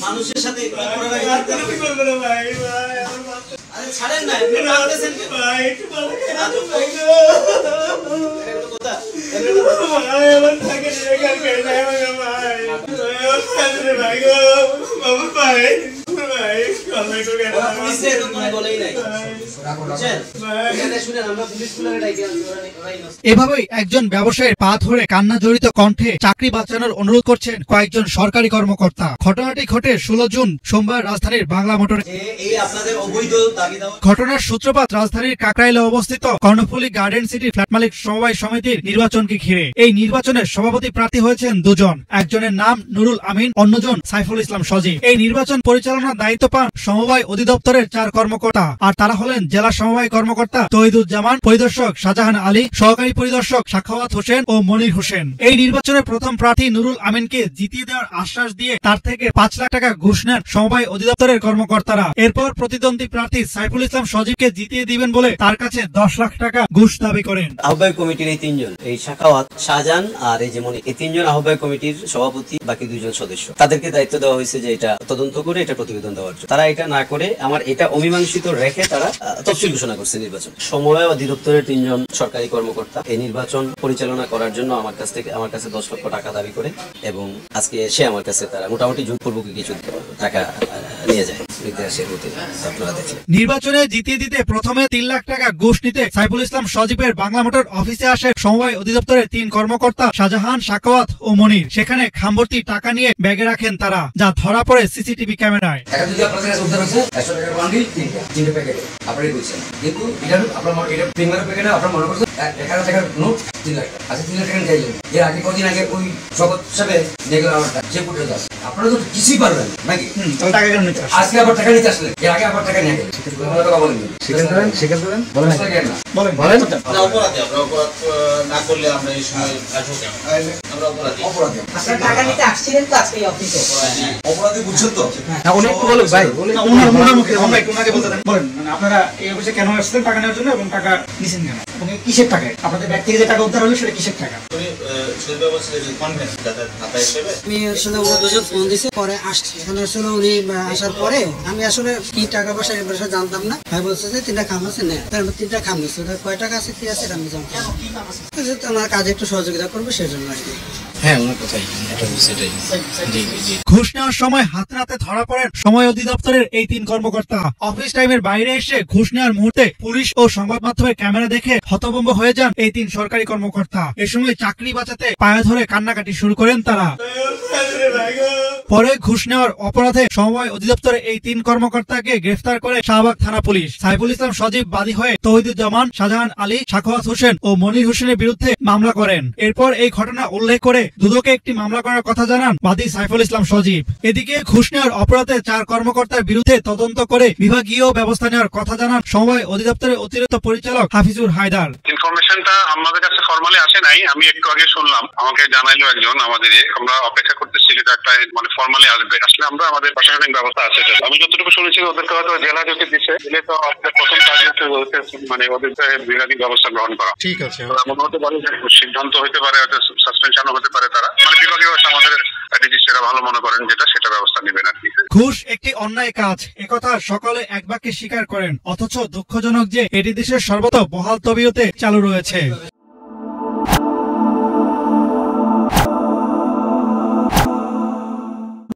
মানুষের সাথে ছাড়েন না এভাবেই একজন ব্যবসায়ীর পা ধরে কান্না জড়িত কণ্ঠে চাকরি বাঁচানোর অনুরোধ করছেন কয়েকজন সরকারি কর্মকর্তা। ঘটনাটি ঘটে 16 জুন সোমবার রাজধানীর বাংলা মোটরে। ঘটনার সূত্রপাত রাজধানীর কাকরাইলে অবস্থিত কর্ণফুলী গার্ডেন সিটি ফ্ল্যাট মালিক সমবায় সমিতির নির্বাচনকে ঘিরে। এই নির্বাচনের সভাপতি প্রার্থী হয়েছেন দুজন, একজনের নাম নুরুল আমিন, অন্যজন সাইফুল ইসলাম সজীব। এই নির্বাচন পরিচালনার দায়িত্ব পান সমবায় অধিদপ্তরের 4 কর্মকর্তা, আর তারা হলেন জেলা সমবায় কর্মকর্তা তৌহিদুজ্জামান, পরিদর্শক শাহজাহান আলী, সহকারী পরিদর্শক সাখাওয়াত হোসেন ও মনির হোসেন। এই নির্বাচনের প্রথম প্রার্থী নুরুল আমিনকে জিতিয়ে দেওয়ার আশ্বাস দিয়ে তার থেকে 5 লাখ টাকা ঘুষ নেন সমবায় অধিদপ্তরের কর্মকর্তারা। এরপর প্রতিদ্বন্দ্বী প্রার্থী সাইফুল ইসলাম সজীবকে জিতিয়ে দিবেন বলে তার কাছে 10 লাখ টাকা ঘুষ দাবি করেন। আহ্বায়ক কমিটির এই 3 জন, এই সাখাওয়াত, শাহজাহান আর এই যে মনির, এই 3 জন আহ্বায়ক কমিটির সভাপতি, বাকি 2 জন সদস্য। তাদেরকে দায়িত্ব দেওয়া হয়েছে যে এটা তদন্ত করে এটা প্রতিবেদন দেওয়ার জন্য। তারা এটা না করে আমার এটা অমীমাংসিত রেখে তারা তফসিল ঘোষণা করছে নির্বাচন। সমবায় অধিদপ্তরের 3 জন সরকারি কর্মকর্তা এই নির্বাচন পরিচালনা করার জন্য আমার কাছে 10 লক্ষ টাকা দাবি করে, এবং আজকে এসে আমার কাছে তারা মোটামুটি জোরপূর্বক কিছু টাকা নিয়ে যায়। নির্বাচনে জিতিয়ে দিতে প্রথমে 3 লাখ টাকা ঘুষ নিতে সাইফুল ইসলাম সজীবের বাংলা মোটর অফিসে আসে সমবায় অধিদপ্তরের 3 কর্মকর্তা শাহজাহান, সাখাওয়াত ও মনির। সেখানে খামভর্তি টাকা নিয়ে ব্যাগে রাখেন তারা, যা ধরা পড়ে সিসিটিভি ক্যামেরায়। আপনারা তো কিছুই পারবেন নাকি? আজকে আবার টাকা নিতে আসলে এর আগে আবার টাকা নিয়ে গেলেন, না করলে আমরা এই সময় অপরাধী বুঝছেন তো? আপনারা এই অফিসে কেন আসছেন? টাকা নেওয়ার জন্য, এবং টাকা নিছেন কেন? কিসের টাকা? আপনাদের ব্যাগ থেকে যে টাকা উদ্ধার হলো সেটা কিসের টাকা? আমি আসলে দুজন ফোন দিছে, পরে আসছি। এখানে আসলে উনি আসার পরে আমি আসলে কি টাকা পয়সা এ বিষয়ে জানতাম না। ভাই বলছে যে 3টা খাম আছে, নেই 3টা খাম নিচ্ছে, কয় টাকা আছে কি আছে আমি জানতাম। আমার কাজে একটু সহযোগিতা করবে সেজন্য আর কি। ঘুষ নেওয়ার সময় হাতে ধরা পড়েন সময় অধিদপ্তরের এই 3 কর্মকর্তা। অফিস টাইমের বাইরে এসে ঘুষ নেওয়ার মুহূর্তে পুলিশ ও সংবাদ মাধ্যমের ক্যামেরা দেখে হতভম্ব হয়ে যান এই 3 সরকারি কর্মকর্তা। এ সময় চাকরি বাঁচাতে পায়ে ধরে কান্নাকাটি শুরু করেন তারা। পরে ঘুষ নেওয়ার অপরাধে সমবায় অধিদপ্তরের এই 3 কর্মকর্তাকে গ্রেফতার করে শাহবাগ থানা পুলিশ। সাইফুল ইসলাম সজীব বাদী হয়ে তৌহিদুজ্জামান, শাহজাহান আলী, সাখাওয়াত হোসেন ও মনির হোসেনের বিরুদ্ধে মামলা করেন। এরপর এই ঘটনা উল্লেখ করে দুদকে একটি মামলা করার কথা জানান বাদী সাইফুল ইসলাম সজীব। এদিকে ঘুষ নেওয়ার অপরাধে 4 কর্মকর্তার বিরুদ্ধে তদন্ত করে বিভাগীয় ব্যবস্থা নেওয়ার কথা জানান সমবায় অধিদপ্তরের অতিরিক্ত পরিচালক হাফিজুর হায়দার। ইনফরমেশনটা আমাদের কাছে ফর্মালি আসে নাই, আমি একটু আগে শুনলাম, আমাকে জানাইলো একজন আমাদের। আমরা অপেক্ষা করতেছি যেটা একটা মানে ফর্মালি আসবে, আসলে আমরা আমাদের প্রশাসনিক ব্যবস্থা আছে। আমি যতটুকু শুনেছি ওদেরকে হয়তো জেলা যদি দিচ্ছে, দিলে তো আমাদের প্রথম কাজ হচ্ছে মানে ওদের বিভাগীয় ব্যবস্থা গ্রহণ করা। ঠিক আছে, এমন হতে পারে সিদ্ধান্ত হতে পারে, হয়তো সাসপেনশনও হতে পারে। তারা মানে বিভাগীয় ব্যবস্থা আমাদের সেটা ভালো মনে করেন যেটা, সেটা ব্যবস্থা নেবেন আর কি। ঘুষ একটি অন্যায় কাজ, একথা সকলে এক বাক্যে স্বীকার করেন। অথচ দুঃখজনক যে এটি দেশের সর্বত বহাল তবিয়তে চালু রয়েছে।